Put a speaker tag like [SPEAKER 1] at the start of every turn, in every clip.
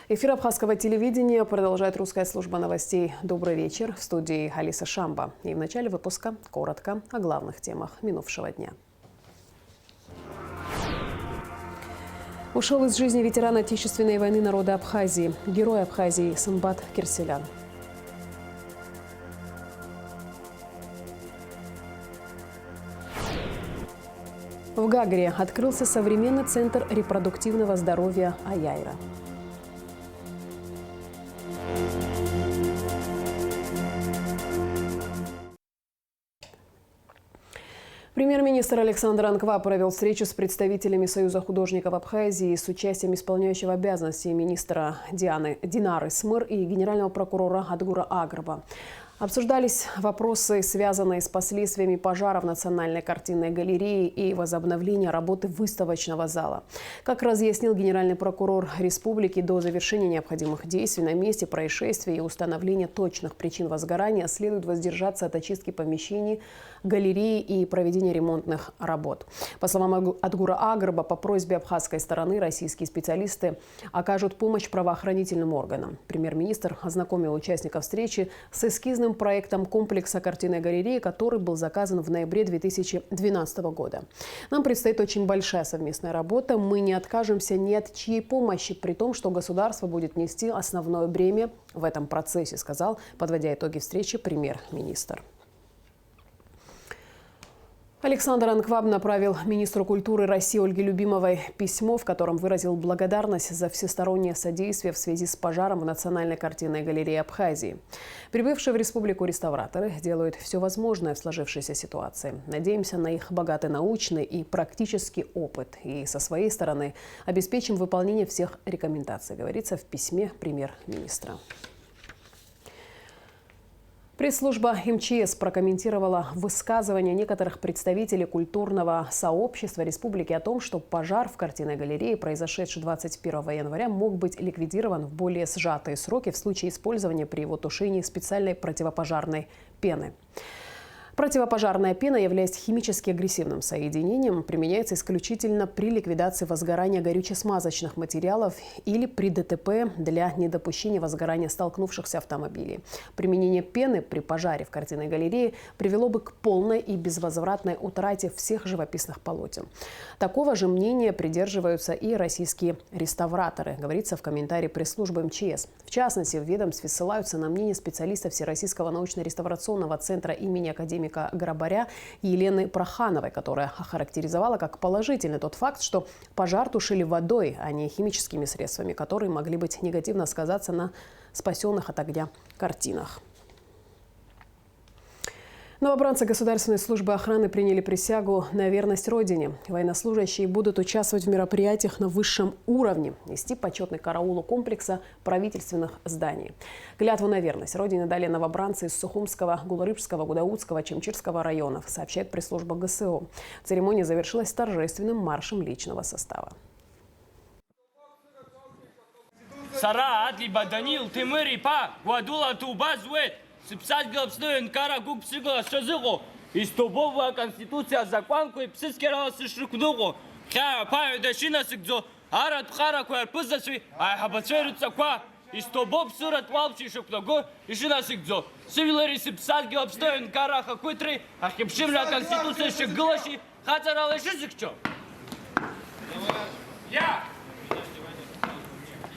[SPEAKER 1] Эфир абхазского телевидения продолжает русская служба новостей. Добрый вечер. В студии Алиса Шамба. И в начале выпуска коротко о главных темах минувшего дня. Ушел из жизни ветеран Отечественной войны народа Абхазии, герой Абхазии Сымбат Кирселян. В Гагре открылся современный центр репродуктивного здоровья Аяйра. Премьер-министр Александр Анква провел встречу с представителями Союза художников Абхазии с участием исполняющего обязанности министра Динары Смыр и генерального прокурора Адгура Агрба. Обсуждались вопросы, связанные с последствиями пожара в Национальной картинной галерее и возобновления работы выставочного зала. Как разъяснил генеральный прокурор республики, до завершения необходимых действий на месте происшествия и установления точных причин возгорания следует воздержаться от очистки помещений галереи и проведения ремонтных работ. По словам Адгура Агрба, по просьбе абхазской стороны российские специалисты окажут помощь правоохранительным органам. Премьер-министр ознакомил участников встречи с эскизным проектом комплекса картинной галереи, который был заказан в ноябре 2012 года. Нам предстоит очень большая совместная работа. Мы не откажемся ни от чьей помощи, при том, что государство будет нести основное бремя в этом процессе, сказал, подводя итоги встречи, премьер-министр. Александр Анкваб направил министру культуры России Ольге Любимовой письмо, в котором выразил благодарность за всестороннее содействие в связи с пожаром в Национальной картинной галерее Абхазии. Прибывшие в республику реставраторы делают все возможное в сложившейся ситуации. Надеемся на их богатый научный и практический опыт. И со своей стороны обеспечим выполнение всех рекомендаций, говорится в письме премьер-министра. Пресс-служба МЧС прокомментировала высказывания некоторых представителей культурного сообщества республики о том, что пожар в картинной галерее, произошедший 21 января, мог быть ликвидирован в более сжатые сроки в случае использования при его тушении специальной противопожарной пены. Противопожарная пена, являясь химически агрессивным соединением, применяется исключительно при ликвидации возгорания горюче-смазочных материалов или при ДТП для недопущения возгорания столкнувшихся автомобилей. Применение пены при пожаре в картинной галерее привело бы к полной и безвозвратной утрате всех живописных полотен. Такого же мнения придерживаются и российские реставраторы, говорится в комментарии пресс-службы МЧС. В частности, в ведомстве ссылаются на мнение специалистов Всероссийского научно-реставрационного центра имени академика Грабаря Елены Прохановой, которая охарактеризовала как положительный тот факт, что пожар тушили водой, а не химическими средствами, которые могли быть негативно сказаться на спасенных от огня картинах. Новобранцы Государственной службы охраны приняли присягу на верность Родине. Военнослужащие будут участвовать в мероприятиях на высшем уровне, нести почетный караул у комплекса правительственных зданий. Клятву на верность Родине дали новобранцы из Сухумского, Гуларыбского, Гудаутского, Чемчирского районов, сообщает пресс-служба ГСО. Церемония завершилась торжественным маршем личного состава.
[SPEAKER 2] Сипсать главную кара губ сигла шазыгу из тобовая конституция законку и псискера сышрукнугу ха паю дашина сигзо арат хара куар пызасви ай хабацерутся куа из тобов сурат валчи шукнугу и шина сигзо сивилари сипсать главную кара хакуйтри ахипшимля конституция шиглаши хацаралы шизыкчо я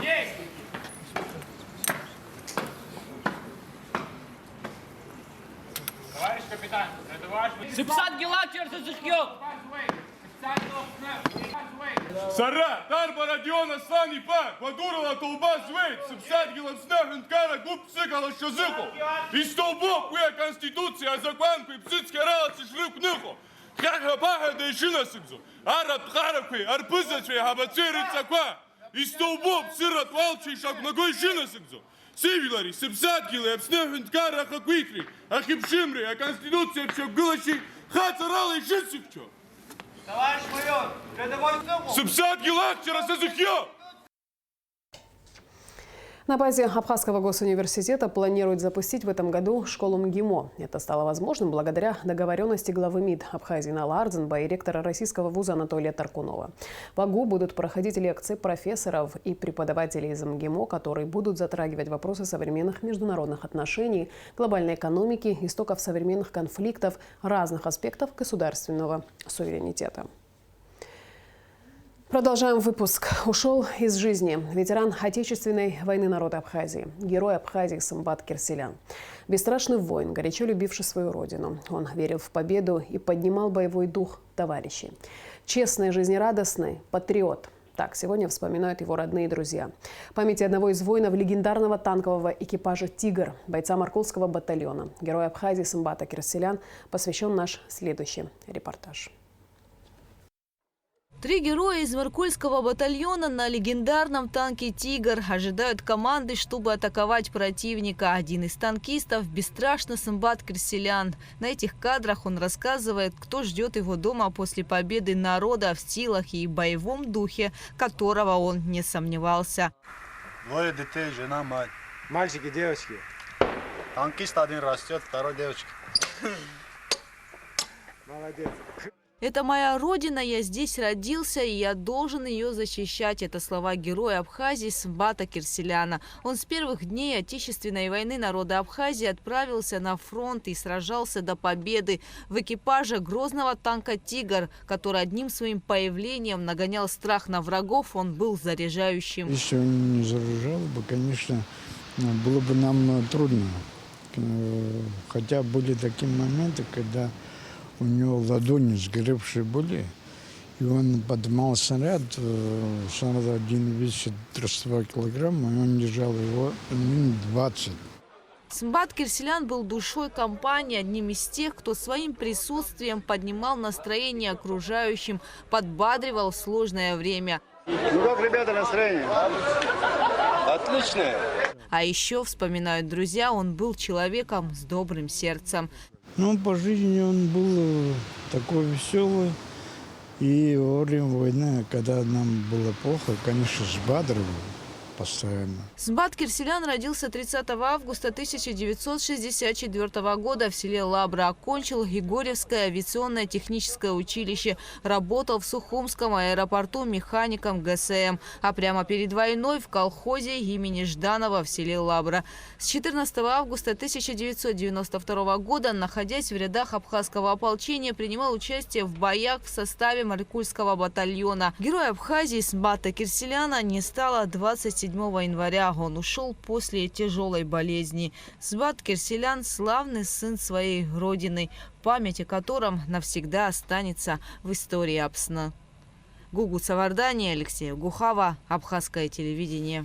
[SPEAKER 2] есть. Капитан, это ваш... Сипсат гелактер зазыхьёк!
[SPEAKER 3] Сара, тарба Родиона Слани Па, Квадурала Толба Звейт, Сипсат гелактер Энкара Губ Цикала Шазыку, и столбов, куя Конституция, законку и псицкерала Цишрюк Нюху, Хаха Паха да Ишина Сикзу, Араб Харакуи, Арпызачвей, Хабацери Цаква, и столбов Сират Валчи, Шакнагой Шина Сикзу. Сивилари, сипсаткилы, обснехнткара хаквитри, ахипшимри, а конституция все гылащи, хацаралы и шисикчо.
[SPEAKER 2] Товарищ майор, рядовой зубу.
[SPEAKER 3] Сипсаткилах через языкьё.
[SPEAKER 1] На базе Абхазского госуниверситета планируют запустить в этом году школу МГИМО. Это стало возможным благодаря договоренности главы МИД Абхазии Нала Ардзенба и ректора российского вуза Анатолия Таркунова. В АГУ будут проходить лекции профессоров и преподавателей из МГИМО, которые будут затрагивать вопросы современных международных отношений, глобальной экономики, истоков современных конфликтов, разных аспектов государственного суверенитета. Продолжаем выпуск. Ушел из жизни ветеран Отечественной войны народа Абхазии, герой Абхазии Сымбат Кирселян. Бесстрашный воин, горячо любивший свою родину. Он верил в победу и поднимал боевой дух товарищей. Честный, жизнерадостный патриот. Так сегодня вспоминают его родные и друзья. Памяти одного из воинов легендарного танкового экипажа «Тигр», бойца Маркулского батальона, героя Абхазии Сымбата Кирселян, посвящен наш следующий репортаж.
[SPEAKER 4] 3 героя из Маркульского батальона на легендарном танке «Тигр» ожидают команды, чтобы атаковать противника. Один из танкистов – бесстрашный Сымбат Кирселян. На этих кадрах он рассказывает, кто ждет его дома после победы народа в силах и боевом духе, которого он не сомневался.
[SPEAKER 5] 2 детей, жена, мать.
[SPEAKER 6] Мальчики, девочки.
[SPEAKER 5] Танкист один растет, второй девочка.
[SPEAKER 6] Молодец.
[SPEAKER 4] «Это моя родина, я здесь родился, и я должен ее защищать». Это слова героя Абхазии Сымбата Кирселяна. Он с первых дней Отечественной войны народа Абхазии отправился на фронт и сражался до победы в экипаже грозного танка «Тигр», который одним своим появлением нагонял страх на врагов, он был заряжающим.
[SPEAKER 7] Если он не заряжал бы, конечно, было бы нам трудно. Хотя были такие моменты, когда у него ладони сгоревшие были, и он поднимал снаряд, один весит 32 килограмма, и он держал его минут 20.
[SPEAKER 4] Сымбат Кирселян был душой компании, одним из тех, кто своим присутствием поднимал настроение окружающим, подбадривал в сложное время.
[SPEAKER 5] Ну как, ребята, настроение? Отличное.
[SPEAKER 4] А еще, вспоминают друзья, он был человеком с добрым сердцем.
[SPEAKER 7] Ну, по жизни он был такой веселый. И во время войны, когда нам было плохо, конечно, взбадривал постоянно.
[SPEAKER 4] Сымбат Кирселян родился 30 августа 1964 года в селе Лабра. Окончил Егорьевское авиационное техническое училище. Работал в Сухумском аэропорту механиком ГСМ. А прямо перед войной в колхозе имени Жданова в селе Лабра. С 14 августа 1992 года, находясь в рядах абхазского ополчения, принимал участие в боях в составе Маркульского батальона. Герой Абхазии Сымбата Кирселяна не стало 27 января. Он ушел после тяжелой болезни. Сымбат Кирселян – славный сын своей родины, память о котором навсегда останется в истории Апсна. Гугу Савардани, Алексей Гухава, Абхазское телевидение.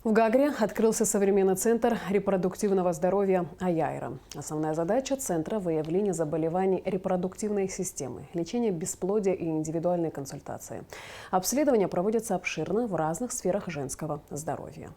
[SPEAKER 1] В Гагре открылся современный центр репродуктивного здоровья «Аяйра». Основная задача центра – выявление заболеваний репродуктивной системы, лечение бесплодия и индивидуальные консультации. Обследования проводятся обширно в разных сферах женского здоровья.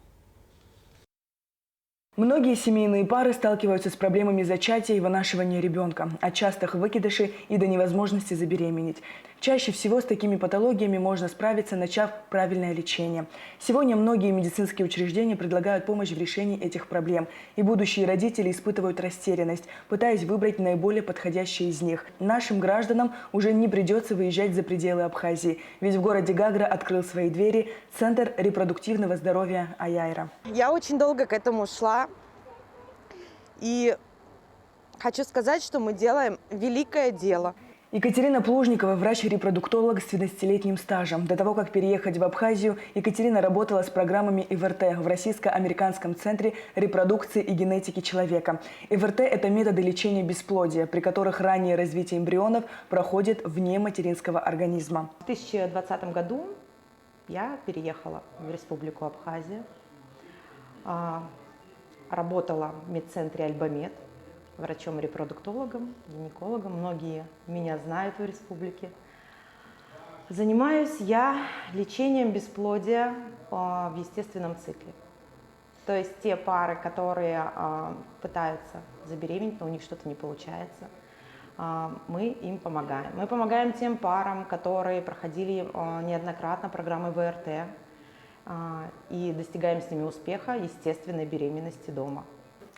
[SPEAKER 8] Многие семейные пары сталкиваются с проблемами зачатия и вынашивания ребенка, от частых выкидышей и до невозможности забеременеть. Чаще всего с такими патологиями можно справиться, начав правильное лечение. Сегодня многие медицинские учреждения предлагают помощь в решении этих проблем, и будущие родители испытывают растерянность, пытаясь выбрать наиболее подходящие из них. Нашим гражданам уже не придется выезжать за пределы Абхазии, ведь в городе Гагра открыл свои двери Центр репродуктивного здоровья «Аяйра».
[SPEAKER 9] Я очень долго к этому шла. И хочу сказать, что мы делаем великое дело.
[SPEAKER 8] Екатерина Плужникова – врач-репродуктолог с 12-летним стажем. До того, как переехать в Абхазию, Екатерина работала с программами ИВРТ в Российско-американском центре репродукции и генетики человека. ИВРТ – это методы лечения бесплодия, при которых раннее развитие эмбрионов проходит вне материнского организма.
[SPEAKER 9] В 2020 году я переехала в Республику Абхазия. Работала в медцентре «Альбамед», врачом-репродуктологом, гинекологом. Многие меня знают в республике. Занимаюсь я лечением бесплодия в естественном цикле. То есть те пары, которые пытаются забеременеть, но у них что-то не получается. мы им помогаем. Мы помогаем тем парам, которые проходили неоднократно программы ВРТ, и достигаем с ними успеха естественной беременности дома.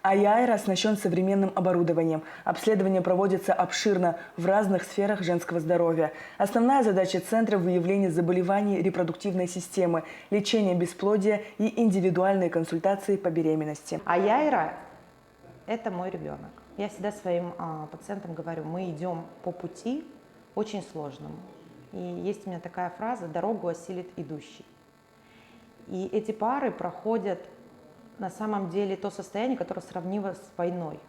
[SPEAKER 8] АЯЭР оснащен современным оборудованием. Обследование проводится обширно в разных сферах женского здоровья. Основная задача центра – выявление заболеваний репродуктивной системы, лечение бесплодия и индивидуальные консультации по беременности.
[SPEAKER 9] АЯЭРа – это мой ребенок. Я всегда своим пациентам говорю, мы идем по пути очень сложному. И есть у меня такая фраза «дорогу осилит идущий». И эти пары проходят на самом деле то состояние, которое сравнимо с войной.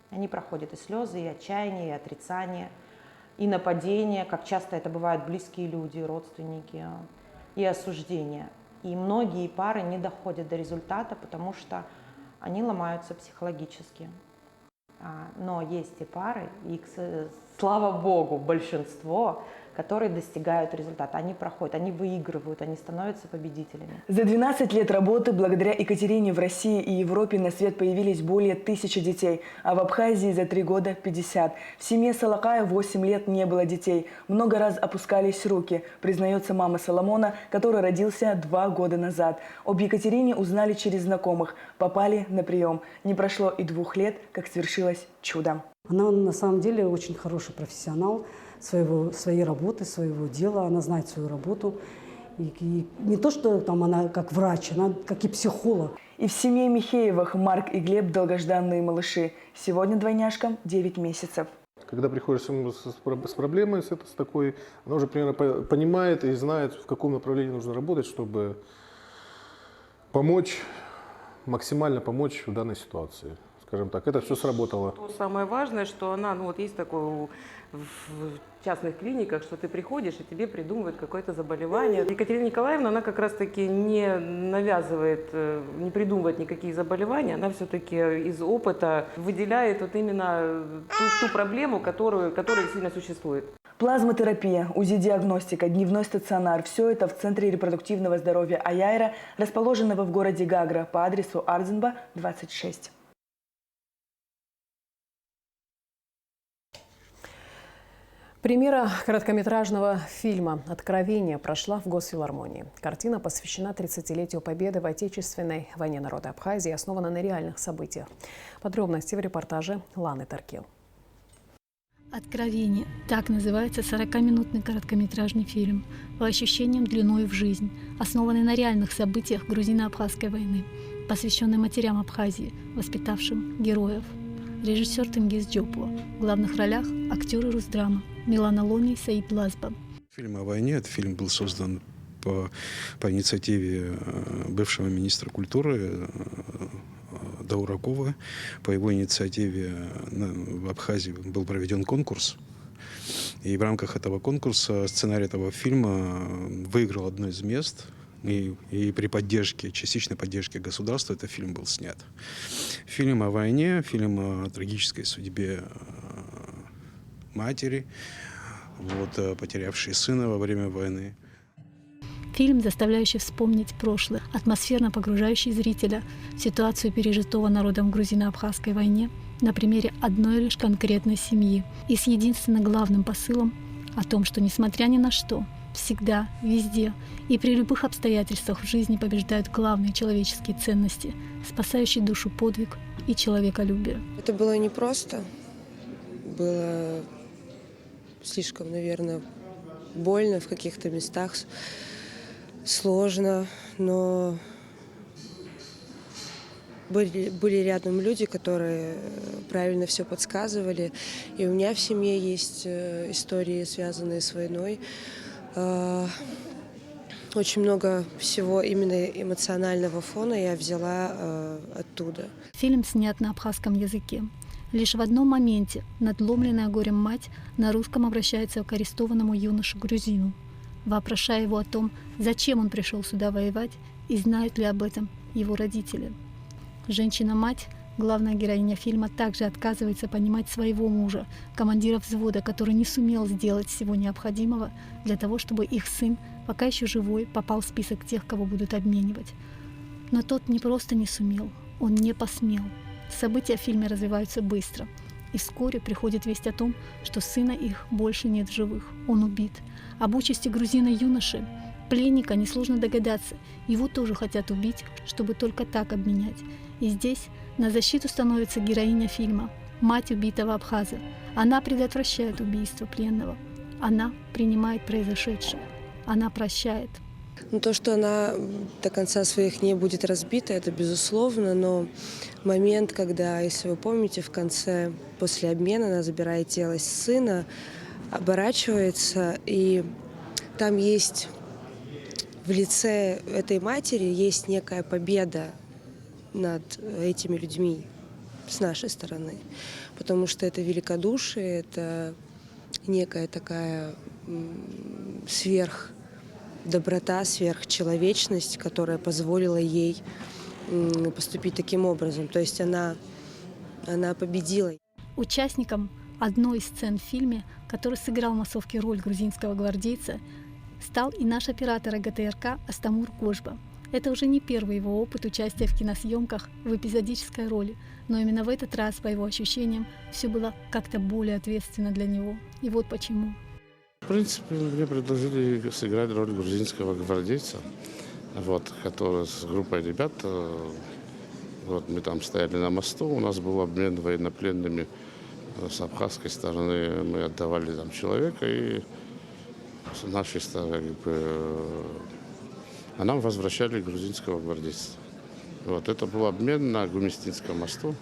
[SPEAKER 9] Они проходят и слезы, и отчаяние, и отрицание, и нападения, как часто это бывают близкие люди, родственники, и осуждение. И многие пары не доходят до результата, потому что они ломаются психологически. Но есть и пары, и, слава богу, большинство, которые достигают результата. Они проходят, они выигрывают, они становятся победителями.
[SPEAKER 8] За 12 лет работы благодаря Екатерине в России и Европе на свет появились более 1000 детей, а в Абхазии за 3 года 50. В семье Салакая 8 лет не было детей. Много раз опускались руки, признается мама Соломона, который родился 2 года назад. Об Екатерине узнали через знакомых, попали на прием. Не прошло и 2 лет, как свершилось чудо.
[SPEAKER 10] Она на самом деле очень хороший профессионал своей работы, своего дела. Она знает свою работу. И не то, что там она как врач, она как и психолог.
[SPEAKER 8] И в семье Михеевых Марк и Глеб долгожданные малыши. Сегодня двойняшкам 9 месяцев.
[SPEAKER 11] Когда приходишь с проблемой, с такой, она уже примерно понимает и знает, в каком направлении нужно работать, чтобы помочь, максимально помочь в данной ситуации. Скажем так, это все сработало.
[SPEAKER 12] Самое важное, что она, есть такое в частных клиниках, что ты приходишь и тебе придумывают какое-то заболевание. Екатерина Николаевна, она как раз-таки не навязывает, не придумывает никаких заболеваний, она все-таки из опыта выделяет именно ту проблему, которая действительно существует.
[SPEAKER 8] Плазмотерапия, УЗИ-диагностика, дневной стационар – все это в Центре репродуктивного здоровья АЯЭРа, расположенного в городе Гагра по адресу Ардзинба, 26.
[SPEAKER 1] Премьера короткометражного фильма «Откровение» прошла в Госфилармонии. Картина посвящена 30-летию победы в Отечественной войне народа Абхазии и основана на реальных событиях. Подробности в репортаже Ланы Таркел.
[SPEAKER 13] «Откровение» – так называется 40-минутный короткометражный фильм, по ощущениям длиной в жизнь, основанный на реальных событиях грузино-абхазской войны, посвященный матерям Абхазии, воспитавшим героев. Режиссер Тенгиз Джопуа. В главных ролях актеры Русдрама Милана Лони и Саид Лазба.
[SPEAKER 14] Фильм о войне. Этот фильм был создан по инициативе бывшего министра культуры Дауракова. По его инициативе в Абхазии был проведен конкурс. И в рамках этого конкурса сценарий этого фильма выиграл одно из мест. И при поддержке, частичной поддержке государства этот фильм был снят. Фильм о войне, фильм о трагической судьбе матери, потерявшей сына во время войны.
[SPEAKER 13] Фильм, заставляющий вспомнить прошлое, атмосферно погружающий зрителя в ситуацию пережитого народом в грузино-абхазской войне на примере одной лишь конкретной семьи и с единственным главным посылом о том, что, несмотря ни на что, всегда, везде и при любых обстоятельствах в жизни побеждают главные человеческие ценности, спасающие душу подвиг и человеколюбие.
[SPEAKER 15] Это было непросто, было слишком, наверное, больно в каких-то местах, сложно, но были рядом люди, которые правильно все подсказывали. И у меня в семье есть истории, связанные с войной. Очень много всего именно эмоционального фона я взяла оттуда.
[SPEAKER 13] Фильм снят на абхазском языке. Лишь в одном моменте надломленная горем мать на русском обращается к арестованному юноше-грузину, вопрошая его о том, зачем он пришел сюда воевать и знают ли об этом его родители. Женщина-мать, главная героиня фильма, также отказывается понимать своего мужа, командира взвода, который не сумел сделать всего необходимого для того, чтобы их сын, пока еще живой, попал в список тех, кого будут обменивать. Но тот не просто не сумел, он не посмел. События в фильме развиваются быстро. И вскоре приходит весть о том, что сына их больше нет в живых, он убит. Об участи грузина-юноши, пленника, несложно догадаться, его тоже хотят убить, чтобы только так обменять. И здесь на защиту становится героиня фильма, мать убитого абхаза. Она предотвращает убийство пленного. Она принимает произошедшее. Она прощает.
[SPEAKER 15] Ну, то, что она до конца своих дней будет разбита, это безусловно, но момент, когда, если вы помните, в конце, после обмена, она забирает тело сына, оборачивается, и там есть в лице этой матери есть некая победа над этими людьми с нашей стороны, потому что это великодушие, это некая такая сверхдоброта, сверхчеловечность, которая позволила ей поступить таким образом. То есть она победила.
[SPEAKER 13] Участником одной из сцен в фильме, который сыграл в массовке роль грузинского гвардейца, стал и наш оператор ГТРК Астамур Кожба. Это уже не первый его опыт участия в киносъемках в эпизодической роли, но именно в этот раз, по его ощущениям, все было как-то более ответственно для него. И вот почему.
[SPEAKER 16] В принципе, мне предложили сыграть роль грузинского гвардейца, который с группой ребят, мы там стояли на мосту, у нас был обмен военнопленными с абхазской стороны, мы отдавали там человека, и с нашей стороны а нам возвращали грузинского гвардейца. Это был обмен на Гумистинском мосту.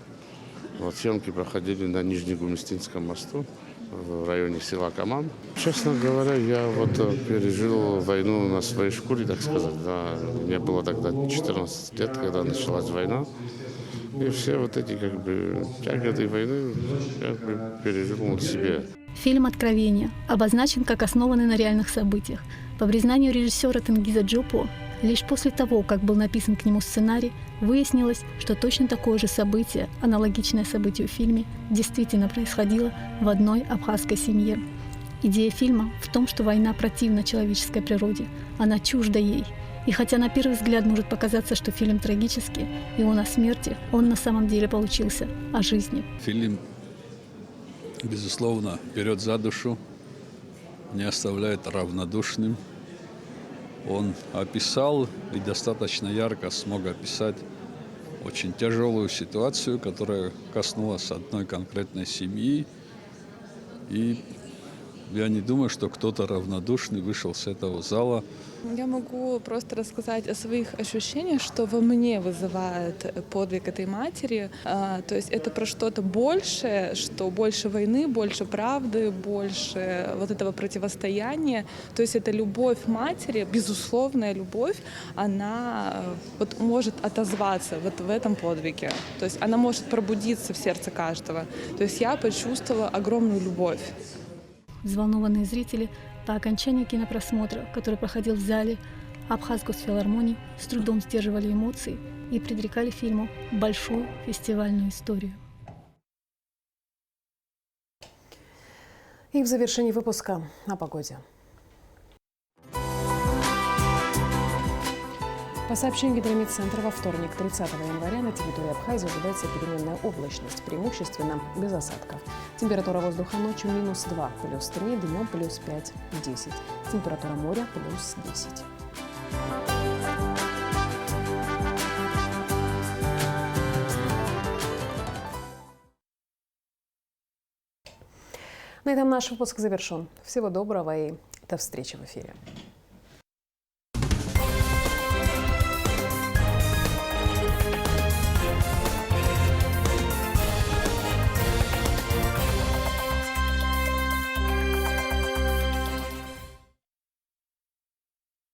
[SPEAKER 16] Съемки проходили на Нижнегумистинском мосту в районе села Каман. Честно говоря, я пережил войну на своей шкуре, так сказать. Да. Мне было тогда 14 лет, когда началась война. И все эти тяготы войны я пережил на себе.
[SPEAKER 13] Фильм «Откровение» обозначен как основанный на реальных событиях. По признанию режиссера Тенгиза Джопо, лишь после того, как был написан к нему сценарий, выяснилось, что точно такое же событие, аналогичное событию в фильме, действительно происходило в одной абхазской семье. Идея фильма в том, что война противна человеческой природе, она чужда ей. И хотя на первый взгляд может показаться, что фильм трагический, и он о смерти, он на самом деле получился о жизни.
[SPEAKER 17] Фильм, безусловно, берет за душу, не оставляет равнодушным. Он описал и достаточно ярко смог описать очень тяжелую ситуацию, которая коснулась одной конкретной семьи. И я не думаю, что кто-то равнодушный вышел с этого зала.
[SPEAKER 18] Я могу просто рассказать о своих ощущениях, что во мне вызывает подвиг этой матери. То есть это про что-то большее, что больше войны, больше правды, больше этого противостояния. То есть это любовь матери, безусловная любовь, она может отозваться в этом подвиге. То есть она может пробудиться в сердце каждого. То есть я почувствовала огромную любовь.
[SPEAKER 13] Взволнованные зрители по окончанию кинопросмотра, который проходил в зале Абхаз-Госфилармонии, с трудом сдерживали эмоции и предрекали фильму большую фестивальную историю.
[SPEAKER 1] И в завершении выпуска о погоде. По сообщению Гидрометцентра, во вторник, 30 января, на территории Абхазии ожидается переменная облачность, преимущественно без осадков. Температура воздуха ночью -2, +3, днем +5, 10. Температура моря +10. На этом наш выпуск завершен. Всего доброго и до встречи в эфире.